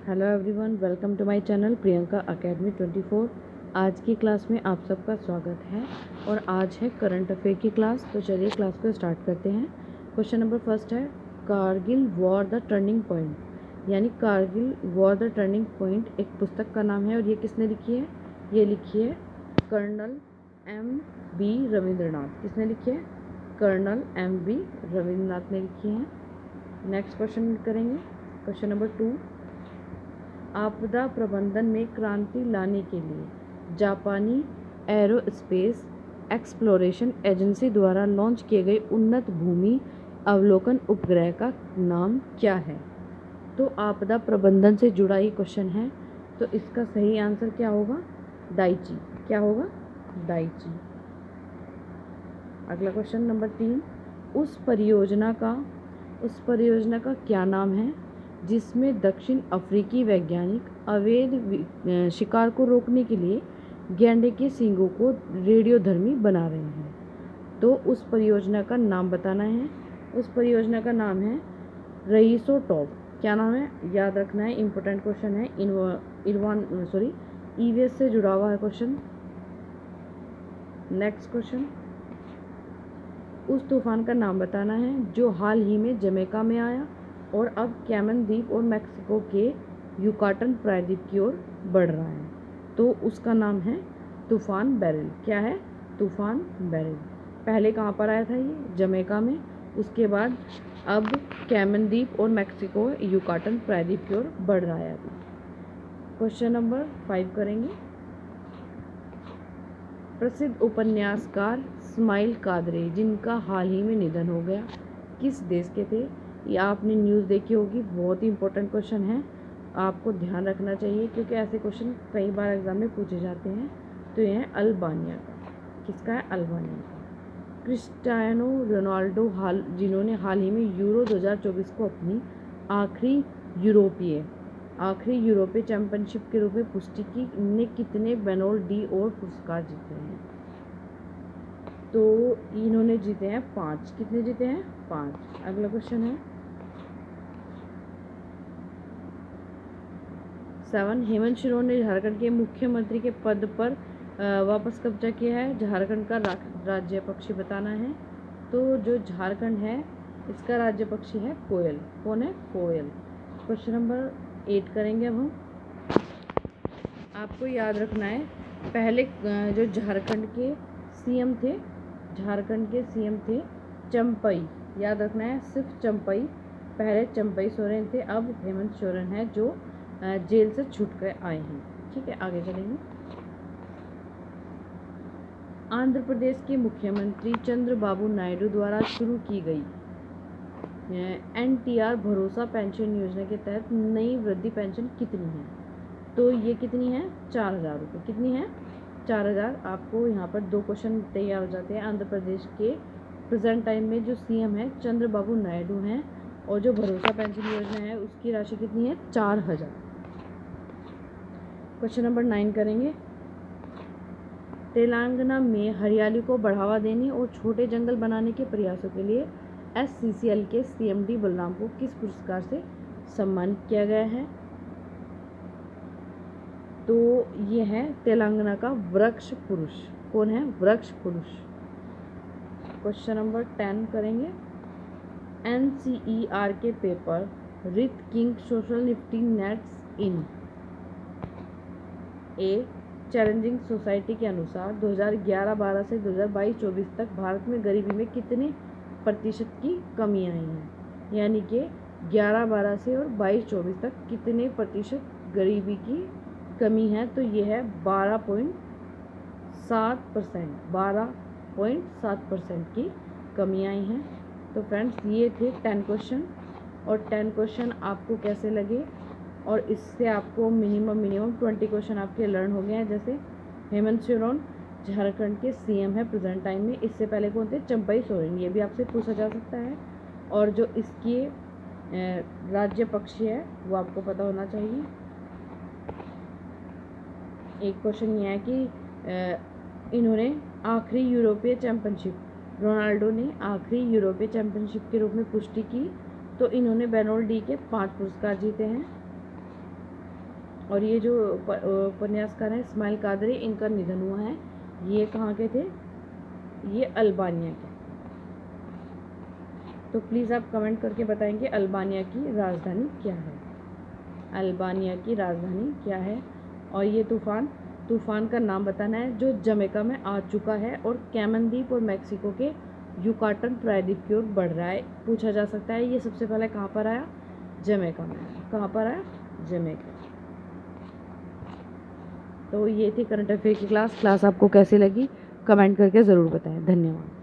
Hello everyone, welcome to my channel Priyanka academy 24। आज की class में आप सबका स्वागत है और आज है करंट अफेयर की क्लास। तो चलिए क्लास को स्टार्ट करते हैं। क्वेश्चन नंबर फर्स्ट है, Kargil war the turning point, यानी Kargil war the turning point एक पुस्तक का नाम है और ये किसने लिखी है? ये लिखी है कर्नल M.B. रविंद्रनाथ। किसने लिखी है? Colonel M.B. रविंद्रनाथ ने लिखी है। नेक्स्ट क्वेश्चन करेंगे। क्वेश्चन नंबर 2, आपदा प्रबंधन में क्रांति लाने के लिए जापानी एरोस्पेस एक्सप्लोरेशन एजेंसी द्वारा लॉन्च किए गए उन्नत भूमि अवलोकन उपग्रह का नाम क्या है? तो आपदा प्रबंधन से जुड़ा ही क्वेश्चन है, तो इसका सही आंसर क्या होगा? दाइची। क्या होगा? दाइची। अगला क्वेश्चन नंबर 3, उस परियोजना का क्या नाम है जिसमें दक्षिण अफ्रीकी वैज्ञानिक अवैध शिकार को रोकने के लिए गैंडे के सींगों को रेडियोधर्मी बना रहे हैं? तो उस परियोजना का नाम बताना है। उस परियोजना का नाम है रईसोटॉप। क्या नाम है? याद रखना है, इंपॉर्टेंट क्वेश्चन है। ईवीएस से जुड़ा हुआ है क्वेश्चन। नेक्स्ट क्वेश्चन, उस तूफान का नाम बताना है जो हाल ही में जमैका में आया और अब कैमन द्वीप और मैक्सिको के युकाटन प्रायद्वीप की ओर बढ़ रहा है। तो उसका नाम है तूफान बेरिल। क्या है? तूफान बेरिल। पहले कहाँ पर आया था? ये जमैका में। उसके बाद अब कैमन द्वीप और मैक्सिको युकाटन प्रायद्वीप की ओर बढ़ रहा है अभी। क्वेश्चन नंबर 5 करेंगे। प्रसिद्ध उपन्यासकार इस्माइल कादरी, जिनका हाल ही में निधन हो गया, किस देश के थे? ये आपने न्यूज़ देखी होगी। बहुत ही इंपॉर्टेंट क्वेश्चन है, आपको ध्यान रखना चाहिए क्योंकि ऐसे क्वेश्चन कई बार एग्जाम में पूछे जाते हैं। तो ये है अल्बानिया का। किसका है? अल्बानिया का। क्रिस्टियानो रोनाल्डो जिन्होंने हाल ही में यूरो 2024 को अपनी आखिरी यूरोपीय चैंपियनशिप के रूप में पुष्टि की, ने कितने बैलोन डी और पुरस्कार जीते हैं? तो इन्होंने जीते हैं 5। कितने जीते हैं? 5। अगला क्वेश्चन है 7, हेमंत सोरेन ने झारखंड के मुख्यमंत्री के पद पर वापस कब्जा किया है। झारखंड का राज्य पक्षी बताना है। तो जो झारखंड है इसका राज्य पक्षी है कोयल। कौन है? कोयल। क्वेश्चन नंबर 8 करेंगे अब हम। आपको याद रखना है, पहले जो झारखंड के सीएम थे चंपई। याद रखना है, सिर्फ चंपई। पहले चंपई सोरेन थे, अब हेमंत सोरेन है जो जेल से छूट कर आए हैं। ठीक है, आगे चलेंगे। आंध्र प्रदेश के मुख्यमंत्री चंद्रबाबू नायडू द्वारा शुरू की गई NTR भरोसा पेंशन योजना के तहत नई वृद्धि पेंशन कितनी है? तो ये कितनी है? 4,000 रुपये। कितनी है? 4,000। आपको यहाँ पर 2 क्वेश्चन तैयार हो जाते हैं। आंध्र प्रदेश के प्रेजेंट टाइम में जो सीएम है चंद्रबाबू नायडू हैं और जो भरोसा पेंशन योजना है उसकी राशि कितनी है? 4,000। क्वेश्चन नंबर 9 करेंगे। तेलंगाना में हरियाली को बढ़ावा देने और छोटे जंगल बनाने के प्रयासों के लिए SCCL के CMD बलराम को किस पुरस्कार से सम्मानित किया गया है? तो ये है तेलंगाना का वृक्ष पुरुष। कौन है? वृक्ष पुरुष। क्वेश्चन नंबर 10 करेंगे। NCER के paper wreath king social Nifty nets इन ए चैलेंजिंग सोसाइटी के अनुसार 2011-12 से 2022-24 तक भारत में गरीबी में कितने प्रतिशत की कमी आई है? यानी कि 11-12 से और 22-24 तक कितने प्रतिशत गरीबी की कमी है? तो ये है 12.7%। 12.7% की कमी आई है। तो फ्रेंड्स, ये थे 10 क्वेश्चन। और 10 क्वेश्चन आपको कैसे लगे? और इससे आपको मिनिमम 20 क्वेश्चन आपके लर्न हो गए हैं। जैसे हेमंत सोरेन झारखंड के सीएम है प्रेजेंट टाइम में। इससे पहले कौन थे? चंपई सोरेन। ये भी आपसे पूछा जा सकता है। और जो इसके राज्य पक्षी है वो आपको पता होना चाहिए। एक क्वेश्चन ये है कि इन्होंने आखिरी यूरोपीय चैंपियनशिप, रोनाल्डो ने आखिरी यूरोपीय चैंपियनशिप के रूप में पुष्टि की, तो इन्होंने बैलोन डी के 5 पुरस्कार जीते हैं। और ये जो उपन्यासकार हैं इस्माइल कादरी, इनका निधन हुआ है। ये कहाँ के थे? ये अल्बानिया के। तो प्लीज़ आप कमेंट करके बताएंगे अल्बानिया की राजधानी क्या है। अल्बानिया की राजधानी क्या है? और ये तूफ़ान का नाम बताना है जो जमैका में आ चुका है और कैमन द्वीप और मैक्सिको के युकाटन प्रायद्वीप की ओर बढ़ रहा है। पूछा जा सकता है ये सबसे पहले कहाँ पर आया? जमैका में। कहाँ पर आया? जमैका। तो ये थी करंट अफेयर की क्लास आपको कैसी लगी कमेंट करके ज़रूर बताएं। धन्यवाद।